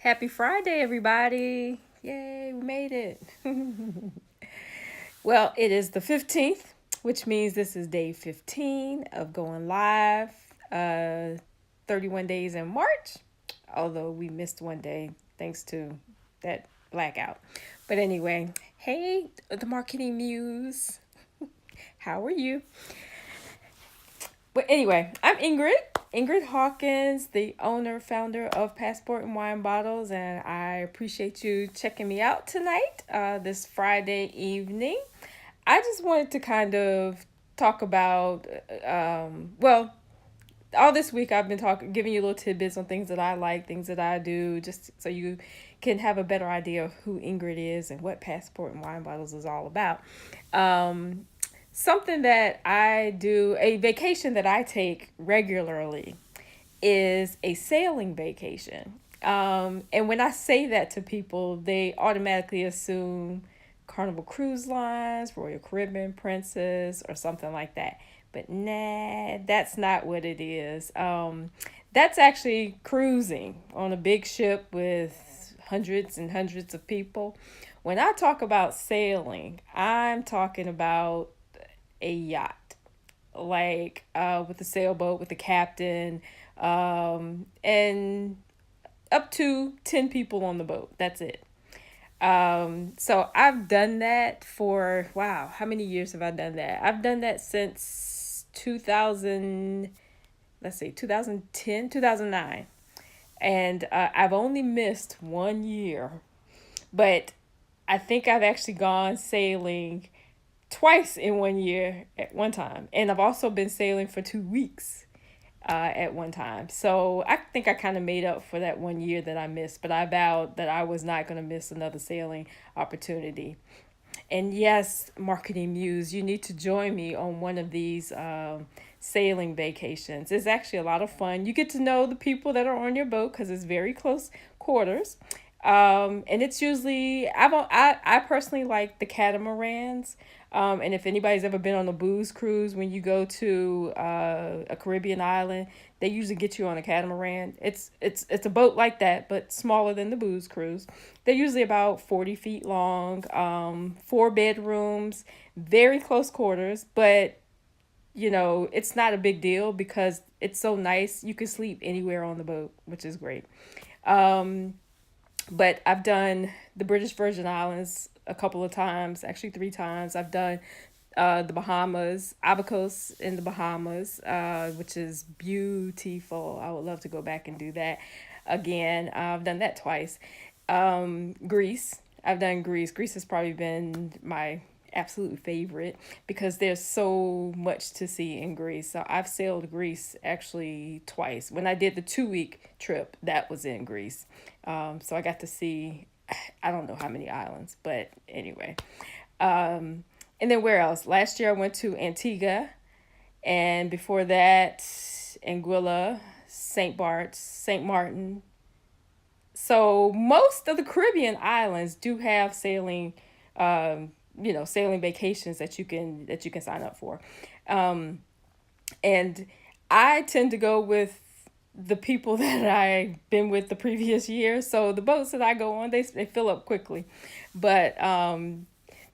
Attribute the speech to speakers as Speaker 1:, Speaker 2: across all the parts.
Speaker 1: Happy Friday, everybody. Yay, we made it. Well, it is the 15th, which means this is day 15 of going live. 31 days in March, although we missed one day thanks to that blackout. But anyway, hey, the Marketing Muse. How are you? But anyway, I'm Ingrid Hawkins, the owner, founder of Passport and Wine Bottles, and I appreciate you checking me out tonight, this Friday evening. I just wanted to kind of talk about, well, all this week I've been giving you little tidbits on things that I like, things that I do, just so you can have a better idea of who Ingrid is and what Passport and Wine Bottles is all about. Um, Something that I do, a vacation that I take regularly, is a sailing vacation. And when I say that to people, they automatically assume Carnival Cruise Lines, Royal Caribbean Princess, or something like that. But nah, that's not what it is. That's actually cruising on a big ship with hundreds and hundreds of people. When I talk about sailing, I'm talking about a yacht, like with a sailboat with the captain, and up to 10 people on the boat. That's it. So I've done that for, wow, how many years have I done that? I've done that since 2000, let's see, 2010, 2009. And I've only missed one year, but I think I've actually gone sailing twice in one year at one time. And I've also been sailing for 2 weeks at one time. So I think I kind of made up for that one year that I missed, but I vowed that I was not going to miss another sailing opportunity. And yes, Marketing Muse, you need to join me on one of these sailing vacations. It's actually a lot of fun. You get to know the people that are on your boat because it's very close quarters. And it's usually, I personally like the catamarans. And if anybody's ever been on a booze cruise, when you go to a Caribbean island, they usually get you on a catamaran. It's a boat like that, but smaller than the booze cruise. They're usually about 40 feet long, 4 bedrooms, very close quarters, but it's not a big deal because it's so nice. You can sleep anywhere on the boat, which is great. Um, but I've done the British Virgin Islands a couple of times, actually 3 times. I've done the Bahamas, Abacos in the Bahamas, which is beautiful. I would love to go back and do that again. I've done that twice. Greece. I've done Greece. Greece has probably been my absolute favorite because there's so much to see in Greece. So I've sailed Greece actually twice. When I did the 2 week trip, that was in Greece. So I got to see, I don't know how many islands, but anyway. Um, and then where else? Last year I went to Antigua, and before that, Anguilla, St. Bart's, St. Martin. So most of the Caribbean islands do have um, sailing vacations that you can sign up for. Um, and I tend to go with the people that I've been with the previous year. So the boats that I go on, they fill up quickly. But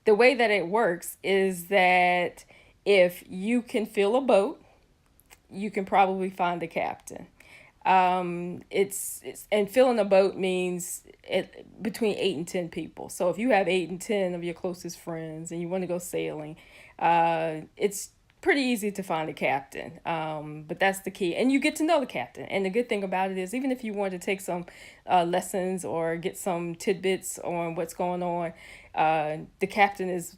Speaker 1: the way that it works is that if you can fill a boat, you can probably find a captain. It's and filling a boat means between 8 and 10 people. So if you have 8 and 10 of your closest friends and you want to go sailing, it's pretty easy to find a captain. But that's the key, and you get to know the captain. And the good thing about it is, even if you want to take some lessons or get some tidbits on what's going on, the captain is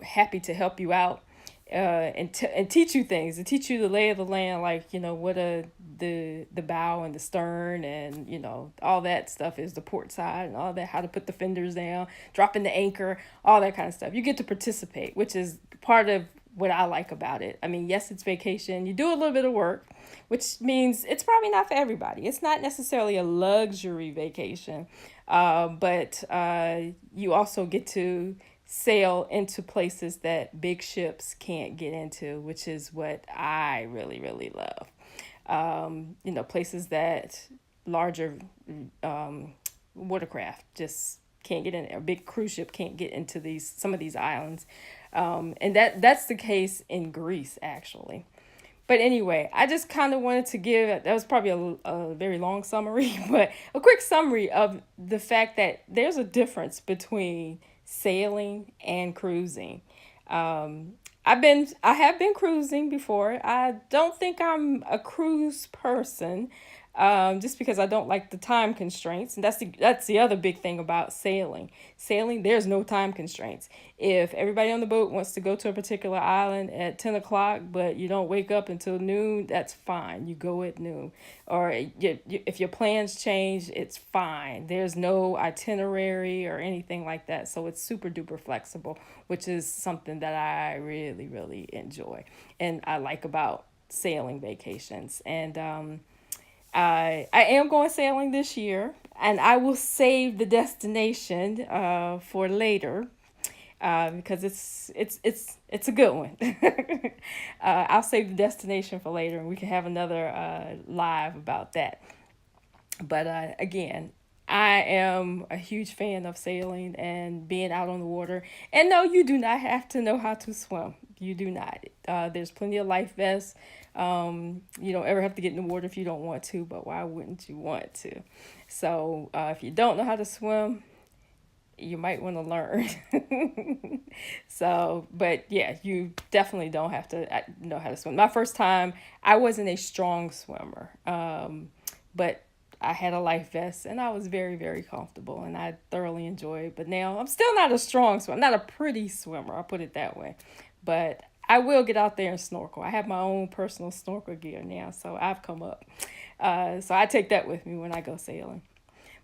Speaker 1: happy to help you out, and teach you things, and teach you the lay of the land, like what the bow and the stern, and all that stuff is, the port side and all that, how to put the fenders down, dropping the anchor, all that kind of stuff. You get to participate, which is part of what I like about it. I mean, yes, it's vacation. You do a little bit of work, which means it's probably not for everybody. It's not necessarily a luxury vacation, but you also get to sail into places that big ships can't get into, which is what I really, really love. Places that larger watercraft just can't get in. A big cruise ship can't get into some of these islands, and that's the case in Greece actually. But anyway, I just kind of wanted to give, that was probably a very long summary, but a quick summary of the fact that there's a difference between sailing and cruising. Um, I have been cruising before. I don't think I'm a cruise person, just because I don't like the time constraints. And that's the other big thing about sailing. Sailing, there's no time constraints. If everybody on the boat wants to go to a particular island at 10 o'clock, but you don't wake up until noon, that's fine. You go at noon. Or if your plans change, it's fine. There's no itinerary or anything like that. So it's super duper flexible, which is something that I really, really enjoy and I like about sailing vacations. And I am going sailing this year, and I will save the destination for later, because it's a good one. I'll save the destination for later, and we can have another live about that. But again, I am a huge fan of sailing and being out on the water. And no, you do not have to know how to swim. You do not. There's plenty of life vests. You don't ever have to get in the water if you don't want to, but why wouldn't you want to? So if you don't know how to swim, you might want to learn. So, but yeah, you definitely don't have to know how to swim. My first time, I wasn't a strong swimmer, but I had a life vest and I was very, very comfortable and I thoroughly enjoyed it. But now I'm still not a strong swimmer, not a pretty swimmer, I'll put it that way. But I will get out there and snorkel. I have my own personal snorkel gear now, so I've come up. So I take that with me when I go sailing.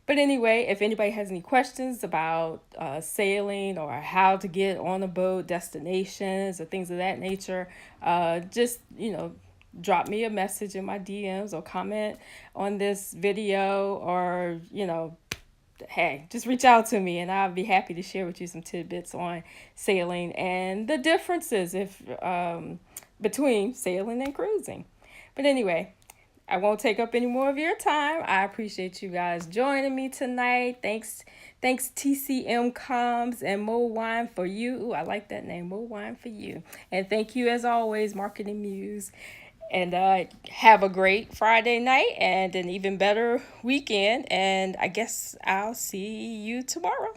Speaker 1: But anyway, if anybody has any questions about sailing or how to get on a boat, destinations, or things of that nature, just, drop me a message in my DMs or comment on this video, or, hey, just reach out to me and I'll be happy to share with you some tidbits on sailing and the differences if between sailing and cruising. But anyway, I won't take up any more of your time. I appreciate you guys joining me tonight. Thanks TCM Comms and Mo Wine for You. Ooh, I like that name, Mo Wine for You. And thank you as always, Marketing Muse. And have a great Friday night and an even better weekend. And I guess I'll see you tomorrow.